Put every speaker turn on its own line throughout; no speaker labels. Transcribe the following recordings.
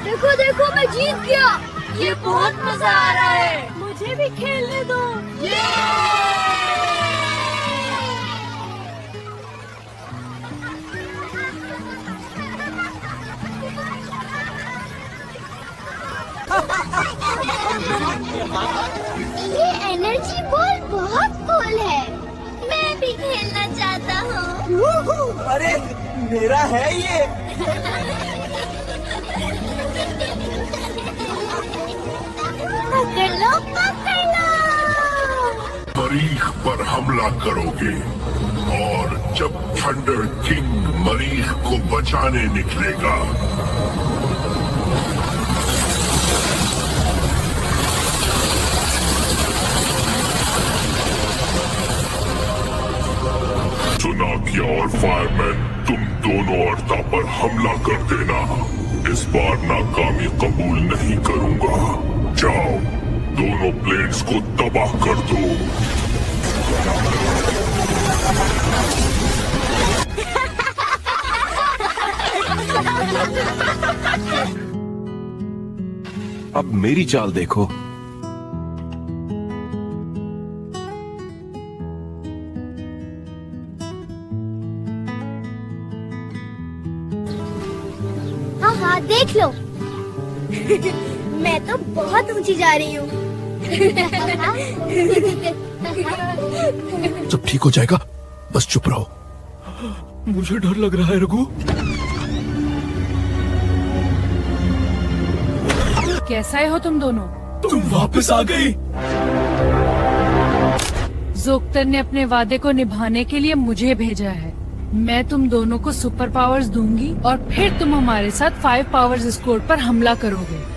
देखो देखो, मैं जीत गया।
ये बहुत मजा आ रहा है।
मुझे भी खेलने दो। ये एनर्जी बॉल बहुत कूल है। मैं भी खेलना चाहता हूँ।
अरे मेरा है ये।
पकड़ लो, पकड़ लो।
मरीख पर हमला करोगे और जब थंडर किंग मरीख को बचाने निकलेगा चुनाकिया और फायरमैन, तुम दोनों अर्ता पर हमला कर देना। इस बार नाकामी कबूल नहीं करूंगा। जाओ, दोनों प्लेन्स को तबाह कर दो।
अब मेरी चाल देखो।
हाँ हाँ, देख लो। मैं तो बहुत ऊंची जा रही हूँ।
सब ठीक हो जाएगा, बस चुप रहो। मुझे डर लग रहा है रघु।
कैसा है हो तुम दोनों?
तुम वापस आ गई।
जोक्तर ने अपने वादे को निभाने के लिए मुझे भेजा है। मैं तुम दोनों को सुपर पावर्स दूंगी और फिर तुम हमारे साथ 5 पावर्स स्कोर पर हमला करोगे।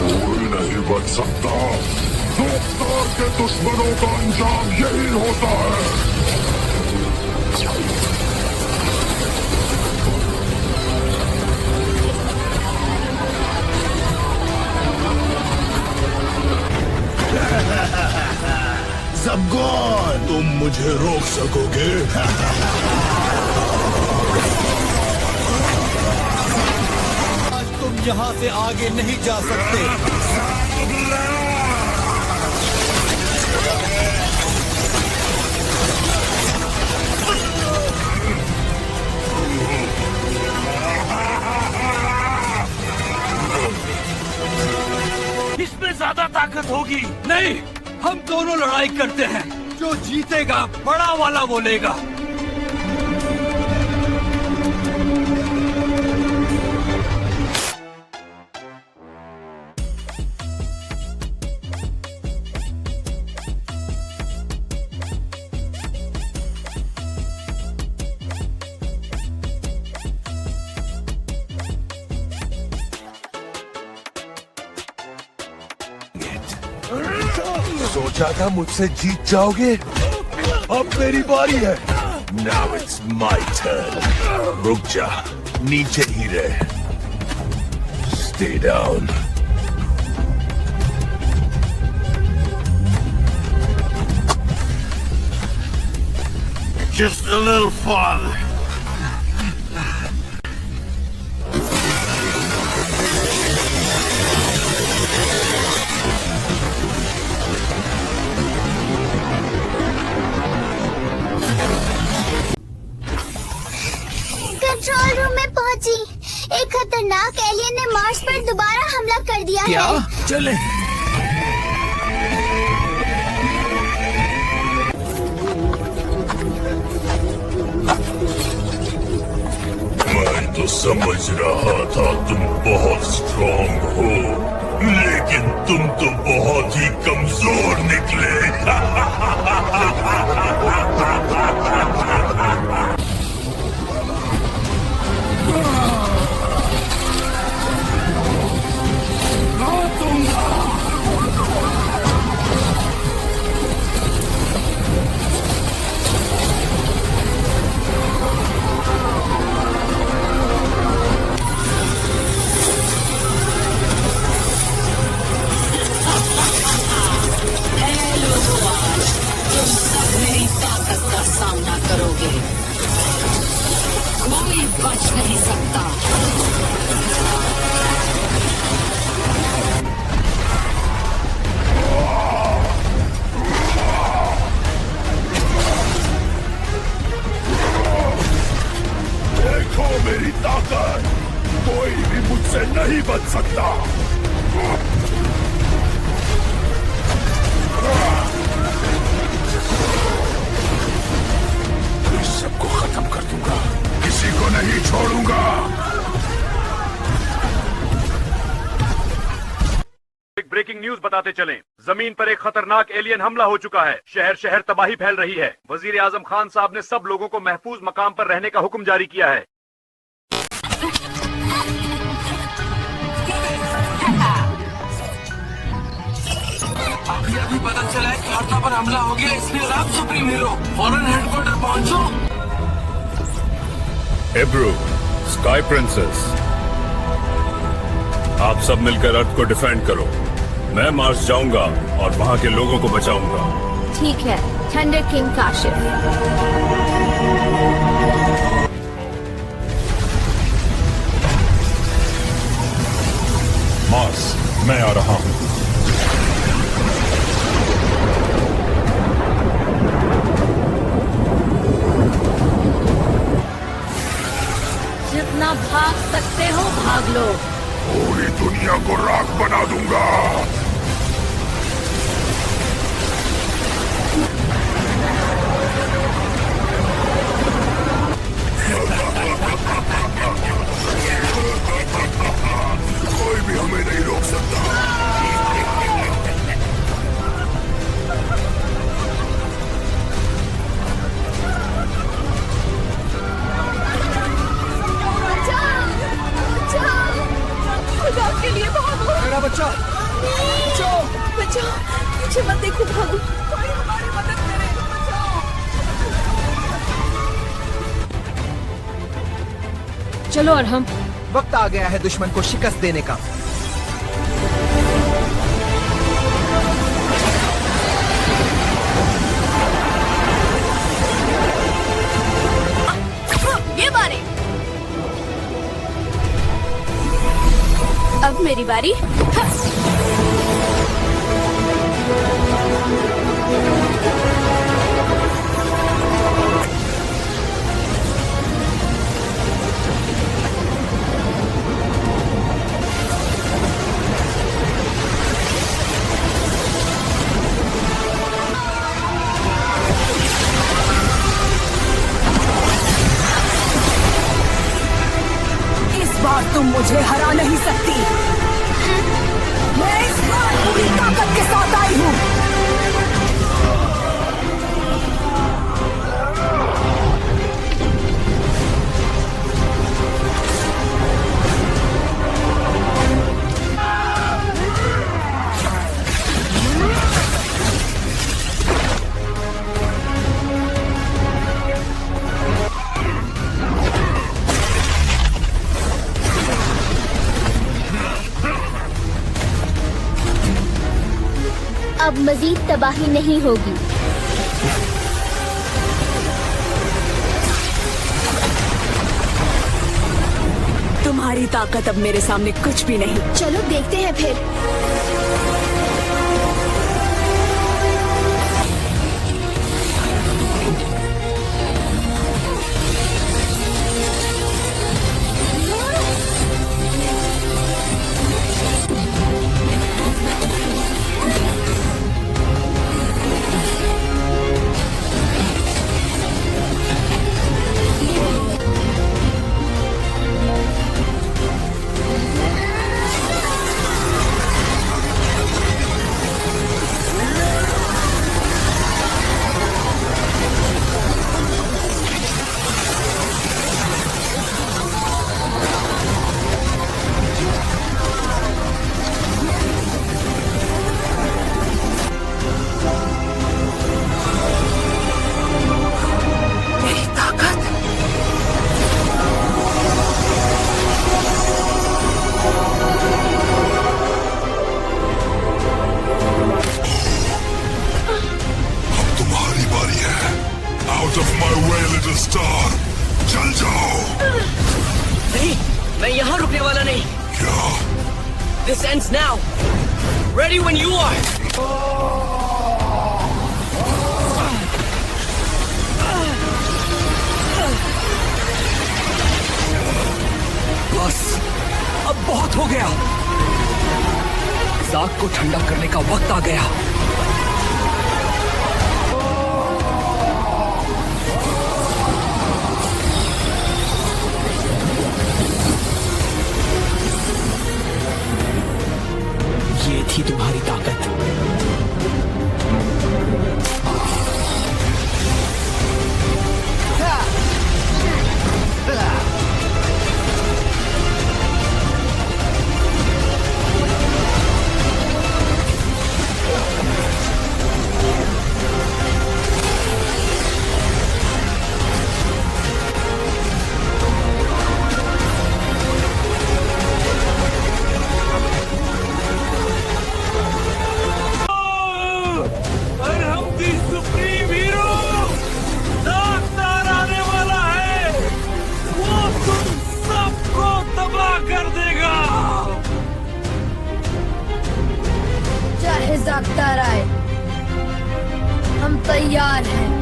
कोई नहीं बच सकता। जोकदार के दुश्मनों का अंजाम यही होता है।
ज़बगॉन, तुम मुझे रोक सकोगे?
आज तुम यहाँ से आगे नहीं जा सकते।
इसमें ज्यादा ताकत होगी। नहीं, हम दोनों लड़ाई करते हैं। जो जीतेगा बड़ा वाला बोलेगा।
सोचा था मुझसे जीत जाओगे। अब मेरी बारी है। Now it's my turn. रुक जा, नीचे ही रह। Stay down.
Just a little farther.
Control room में पहुंची। एक खतरनाक एलियन ने मार्स पर दोबारा हमला कर दिया है।
चले।
मैं तो समझ रहा था तुम बहुत स्ट्रांग हो, लेकिन तुम तो बहुत ही कमजोर निकले।
सकता। इस सबको खत्म कर दूंगा, किसी को नहीं छोड़ूंगा।
एक ब्रेकिंग न्यूज बताते चलें। जमीन पर एक खतरनाक एलियन हमला हो चुका है। शहर शहर तबाही फैल रही है। वजीर आजम खान साहब ने सब लोगों को महफूज मकाम पर रहने का हुक्म जारी किया है।
अभी पता चला है कि वार्ता पर हमला हो गया, इसलिए आप सुप्रीम हीरो फौरन हेडक्वार्टर पहुंचो।
एब्रू, स्काई प्रिंसेस, आप सब मिलकर अर्थ को डिफेंड करो। मैं मार्स जाऊंगा और वहां के लोगों को बचाऊंगा।
ठीक है थंडर किंग काशिफ।
मार्स, मैं आ रहा हूं।
जितना भाग सकते हो भाग लो।
पूरी दुनिया को राख बना दूंगा। कोई भी हमें नहीं रोक सकता।
खुदा के लिए भागो।
मेरा बच्चा
बचाओ बचाओ, पीछे मत देखो, भागो। कोई हमारी मदद करे, बचाओ।
चलो और हम
वक्त आ गया है दुश्मन को शिकस्त देने का।
ये बारी। अब मेरी बारी।
इस बार तुम मुझे हरा नहीं सकती। मैं इस बार पूरी ताकत के साथ आई हूँ।
अब मजीद तबाही नहीं होगी।
तुम्हारी ताकत अब मेरे सामने कुछ भी नहीं।
चलो देखते हैं फिर।
Out of my way, little star. चल जाओ।
नहीं, मैं यहाँ रुकने वाला नहीं।
क्या?
This ends now. Ready when you are.
बस, अब बहुत हो गया।
इस आग को ठंडा करने का वक्त आ गया। ये थी तुम्हारी ताकत।
चाहे जागता रहे, हम तैयार हैं।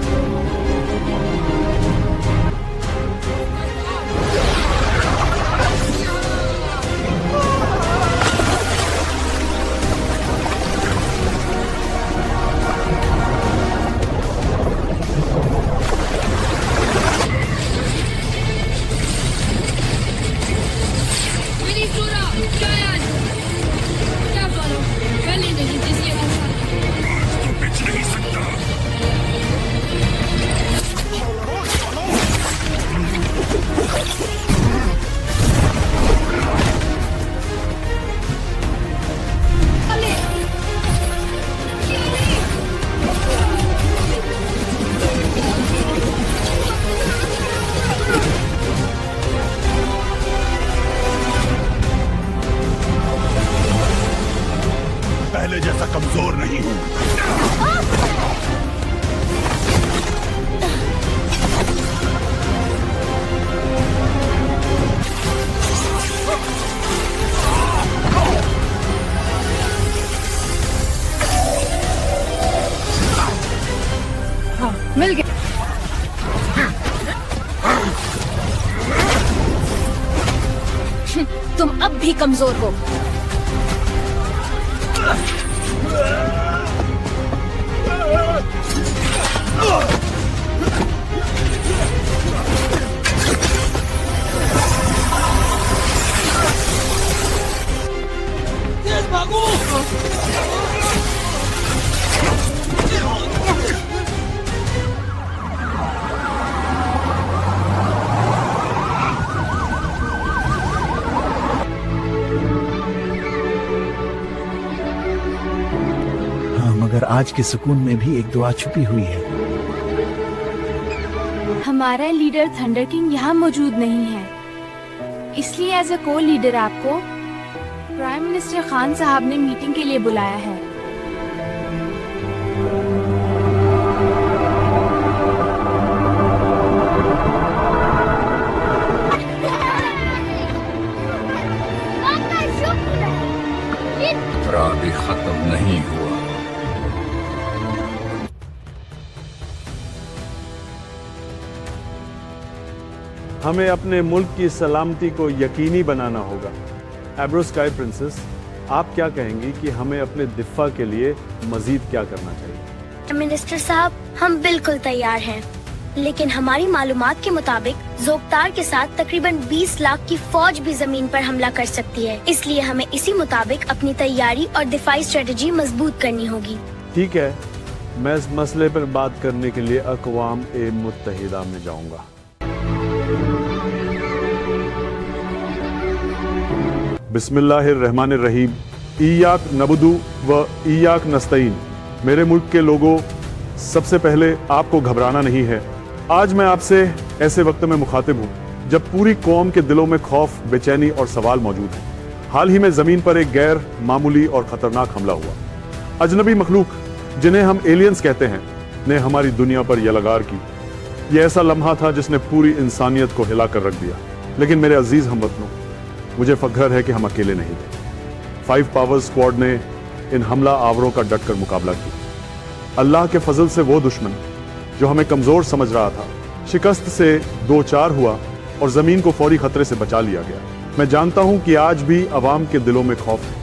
पहले जैसा कमजोर नहीं हूं।
हाँ, मिल गया।
तुम अब भी कमजोर हो।
मगर आज के सुकून में भी एक दुआ छुपी हुई है।
हमारा लीडर थंडर किंग यहाँ मौजूद नहीं है, इसलिए एज अ को लीडर आपको प्राइम मिनिस्टर खान साहब ने मीटिंग के लिए बुलाया है।
खतरा अभी खत्म नहीं हुआ।
हमें अपने मुल्क की सलामती को यकीनी बनाना होगा। एब्रो स्काई प्रिंसेस, आप क्या कहेंगी कि हमें अपने दिफा के लिए मजीद क्या करना चाहिए?
मिनिस्टर साहब, हम बिल्कुल तैयार हैं, लेकिन हमारी मालूमात के मुताबिक जोगतार के साथ तकरीबन 20 लाख की फौज भी जमीन पर हमला कर सकती है, इसलिए हमें इसी मुताबिक अपनी तैयारी और दिफाई स्ट्रेटजी मजबूत करनी होगी।
ठीक है, मैं इस मसले पर बात करने के लिए अक़वाम-ए-मुत्तहिदा में जाऊंगा। बिस्मिल्लाहिर्रहमानिर्रहीम। इय्याक नबुदु व इय्याक नस्तईन। मेरे मुल्क के लोगों, सबसे पहले आपको घबराना नहीं है। आज मैं आपसे ऐसे वक्त में मुखातिब हूँ जब पूरी कौम के दिलों में खौफ, बेचैनी और सवाल मौजूद है। हाल ही में जमीन पर एक गैर मामूली और खतरनाक हमला हुआ। अजनबी मखलूक, जिन्हें हम एलियंस कहते हैं, ने हमारी दुनिया पर यलगार की। यह ऐसा लम्हा था जिसने पूरी इंसानियत को हिला कर रख दिया। लेकिन मेरे अजीज हमवतनों, मुझे फख्र है कि हम अकेले नहीं थे। 5 पावर स्क्वाड ने इन हमला आवरों का डटकर मुकाबला किया। अल्लाह के फजल से वो दुश्मन जो हमें कमजोर समझ रहा था, शिकस्त से 2-4 हुआ और जमीन को फौरी खतरे से बचा लिया गया। मैं जानता हूं कि आज भी अवाम के दिलों में खौफ है,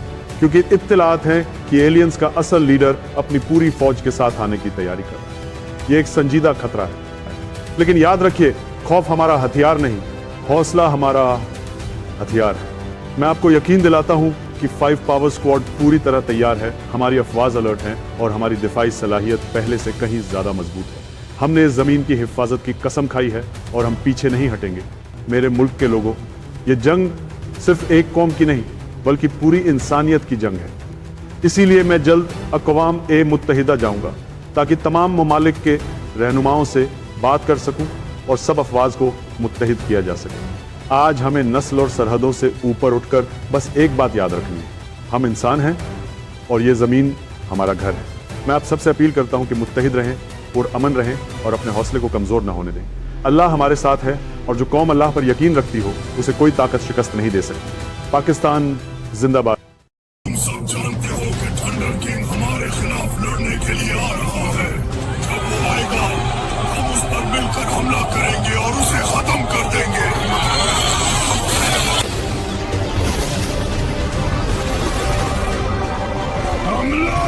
क्योंकि इत्तलात हैं कि एलियंस का असल लीडर अपनी पूरी फौज के साथ आने की तैयारी कर रहा है। ये एक संजीदा खतरा है, लेकिन याद रखिए, खौफ हमारा हथियार नहीं, हौसला हमारा हथियार है। मैं आपको यकीन दिलाता हूं कि 5 पावर स्क्वाड पूरी तरह तैयार है, हमारी अफवाज अलर्ट हैं और हमारी दिफाई सलाहियत पहले से कहीं ज्यादा मजबूत है। हमने इस जमीन की हिफाजत की कसम खाई है और हम पीछे नहीं हटेंगे। मेरे मुल्क के लोगों, ये जंग सिर्फ एक कौम की नहीं बल्कि पूरी इंसानियत की जंग है। इसीलिए मैं जल्द अक़वाम मुत्तहिदा जाऊंगा ताकि तमाम ममालिक के रहनुमाओं से बात कर सकूं और सब अफवाज को मुत्तहिद किया जा सके। आज हमें नस्ल और सरहदों से ऊपर उठकर बस एक बात याद रखनी है, हम इंसान हैं और ये ज़मीन हमारा घर है। मैं आप सबसे अपील करता हूं कि मुत्तहिद रहें, पुरअमन रहें और अपने हौसले को कमज़ोर ना होने दें। अल्लाह हमारे साथ है और जो कौम अल्लाह पर यकीन रखती हो उसे कोई ताकत शिकस्त नहीं दे सकती। पाकिस्तान जिंदाबाद।
तुम सब जानते हो कि थंडर किंग हमारे खिलाफ लड़ने के लिए आ रहा है। जब वो आएगा हम उस पर मिलकर हमला करेंगे और उसे खत्म कर देंगे। हमला!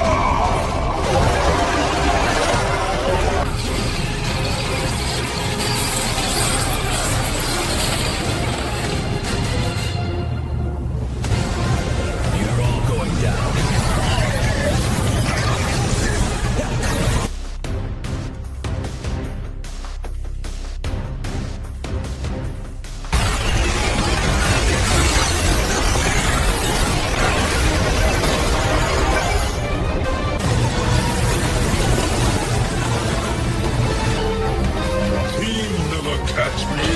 Catch me.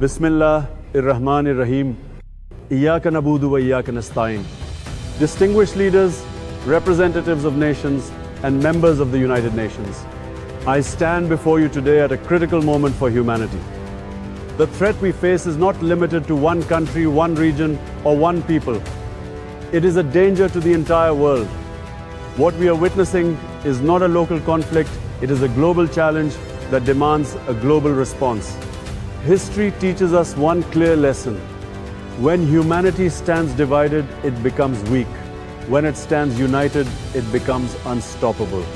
Bismillahir-Rahmanir-Rahim. Iyyaka na'budu wa iyyaka nasta'in. Distinguished leaders, representatives of nations, and members of the United Nations, I stand before you today at a critical moment for humanity. The threat we face is not limited to one country, one region, or one people. It is a danger to the entire world. What we are witnessing is not a local conflict, it is a global challenge that demands a global response. History teaches us one clear lesson. When humanity stands divided, it becomes weak. When it stands united, it becomes unstoppable.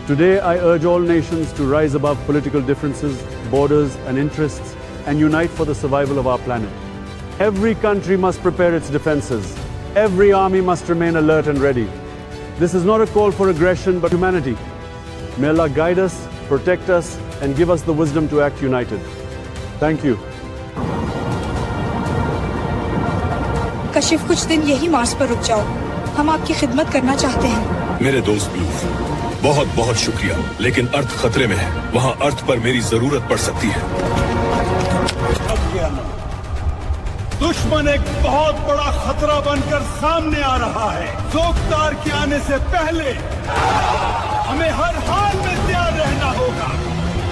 Today, I urge all nations to rise above political differences, borders, and interests and unite for the survival of our planet. Every country must prepare its defenses. Every army must remain alert and ready. This is not a call for aggression, but humanity. May Allah guide us, protect us, and give us the wisdom to act united. Thank you.
Kashif, कुछ दिन यही Mars पर रुक जाओ, हम आपकी खिदमत करना चाहते हैं।
मेरे दोस्त ब्लू, बहुत बहुत शुक्रिया, लेकिन अर्थ खतरे में है। वहाँ अर्थ पर मेरी जरूरत पड़ सकती है।
दुश्मन एक बहुत बड़ा खतरा बनकर सामने आ रहा है। ज़ोकतार के आने से पहले हमें हर हाल में तैयार रहना होगा।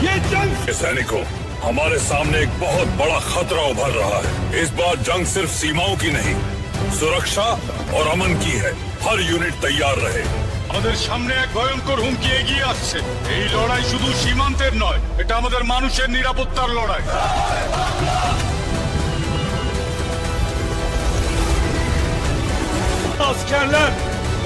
ये जंग
सैनिकों, हमारे सामने एक बहुत बड़ा खतरा उभर रहा है। इस बार जंग सिर्फ सीमाओं की नहीं, सुरक्षा और अमन की है। हर यूनिट तैयाর रहे।
আমাদের সামনে এক ভয়ঙ্কর হুমকি এগিয়ে আসছে। এই লড়াই শুধু সীমান্তের নয়, এটা আমাদের মানুষের নিরাপত্তার লড়াই। Askerler,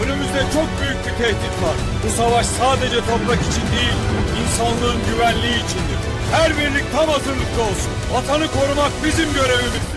önümüzde çok büyük bir tehdit var. Bu savaş sadece toprak için değil, insanlığın güvenliği içindir. Her birlik tam hazırlıkta olsun. Vatanı korumak bizim görevimizdir.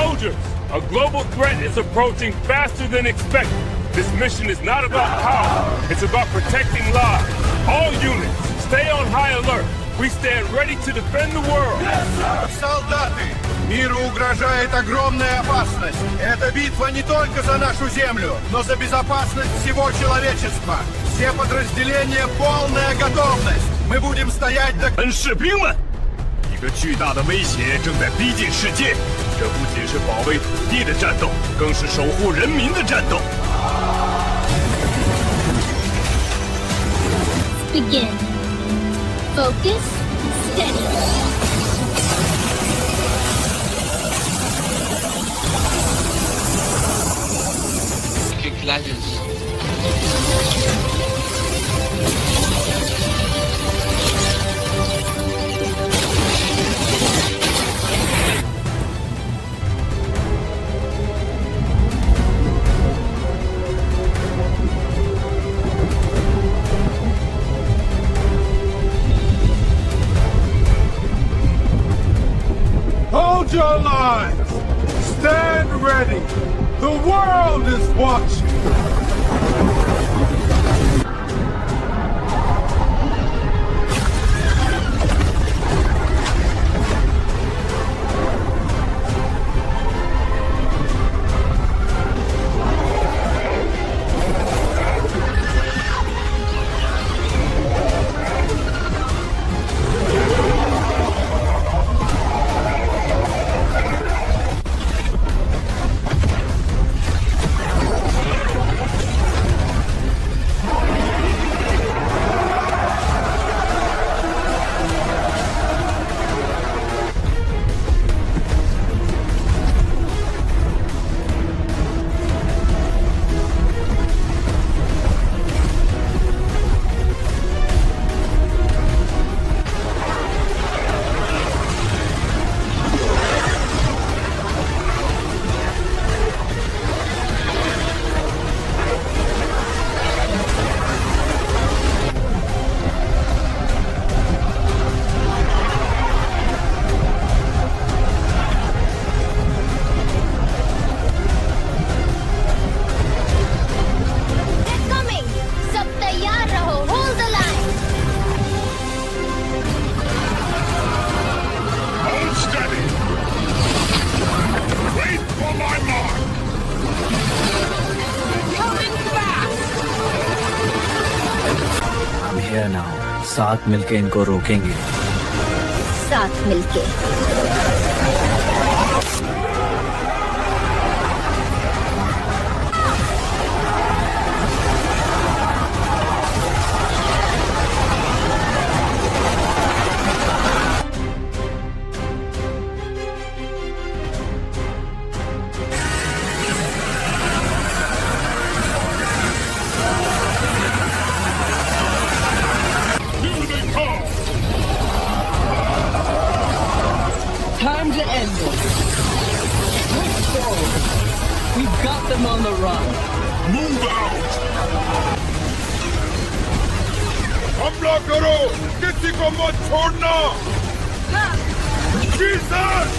Soldiers, a global threat is approaching faster than expected. This mission is not about power, it's about protecting lives. All units, stay on high alert. We stand ready to defend the world.
Солдаты! Миру угрожает огромная опасность. Эта битва не только за нашу землю, но за безопасность всего человечества. Все подразделения полная готовность. Мы будем стоять до...
士兵们，一个巨大的威胁正在逼近世界。这不仅是保卫土地的战斗，更是守护人民的战斗。
Begin. Focus. Steady.
Kick ladders.
Hold your lines! Stand ready! The world is watching!
here now. साथ मिलके इनको रोकेंगे.
साथ मिलके.
Time to end this. Move forward. We've got them on the run.
Move out!
हमला करो! किसी को मत छोड़ना! Jesus!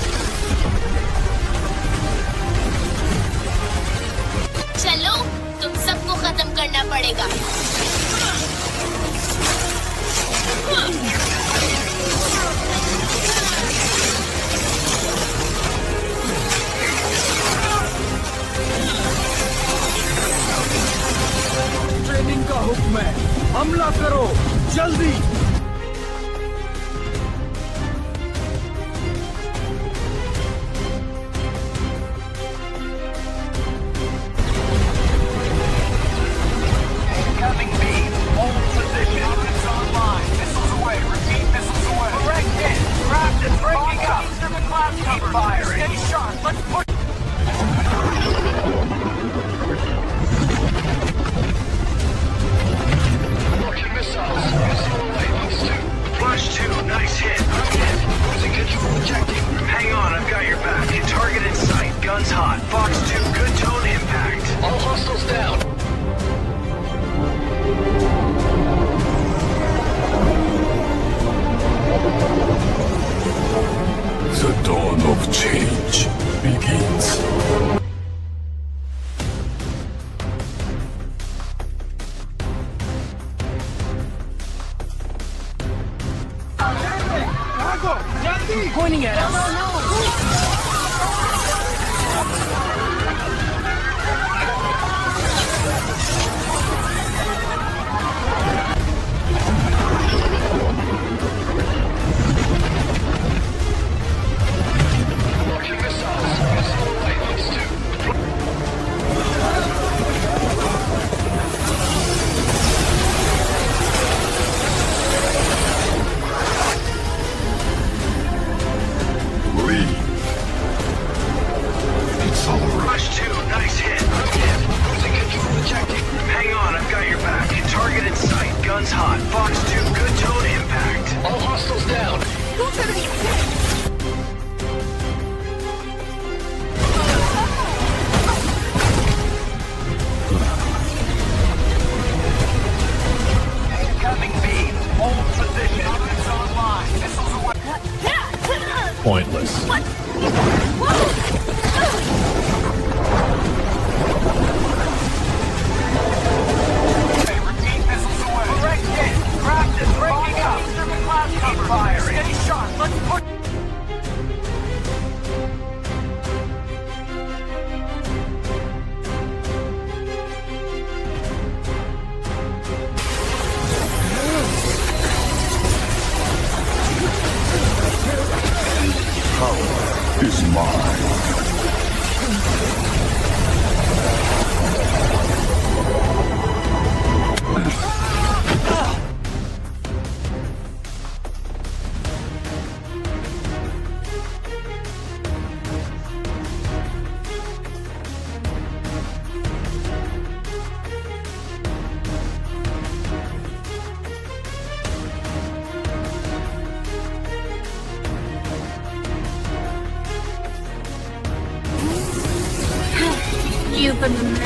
चलो, तुम सबको खत्म करना पड़ेगा.
ट्रेनिंग का हुक्म है. हमला करो जल्दी.
Incoming B. Hold position. It's online. Missiles away. Repeat, missiles away. Correct hit. Craft is breaking up. Keep firing. Stay sharp. Let's push. Flash 2, nice hit. Losing control objective. Hang on, I've got your back. Target in sight. Guns hot. Fox 2, good tone impact. All hostiles down.
The dawn of change begins. is mine.
You from the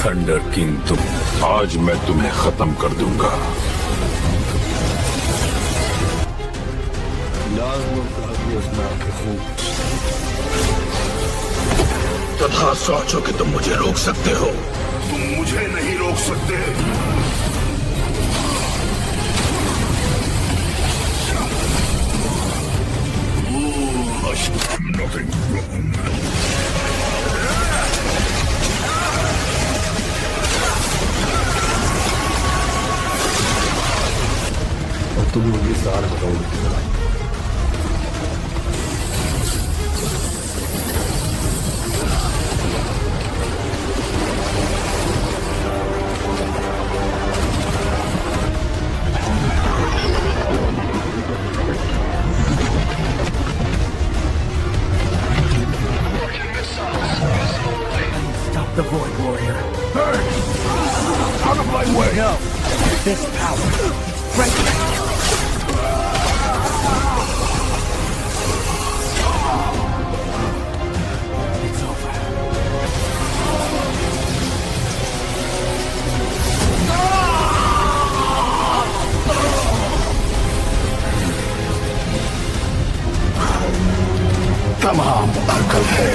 thunder king तुम, आज मैं तुम्हें खत्म कर दूंगा। तथा सोचो कि तुम मुझे रोक सकते हो, तुम मुझे नहीं रोक सकते। Nothing wrong. तुम मुझे सार बताओ।
Stop the Void Warrior.
Hey! Out of my way!
No. This power. Right now.
तमाम अकल है।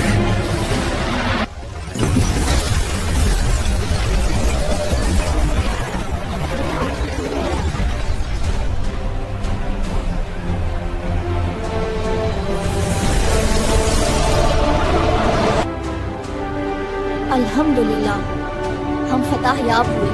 अल्हम्दुलिल्लाह, हम फतह याब हुए।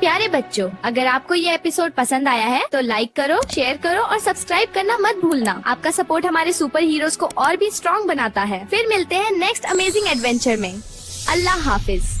प्यारे बच्चों, अगर आपको ये एपिसोड पसंद आया है तो लाइक करो, शेयर करो और सब्सक्राइब करना मत भूलना। आपका सपोर्ट हमारे सुपर हीरोज को और भी स्ट्रॉन्ग बनाता है। फिर मिलते हैं नेक्स्ट अमेजिंग एडवेंचर में। अल्लाह हाफिज।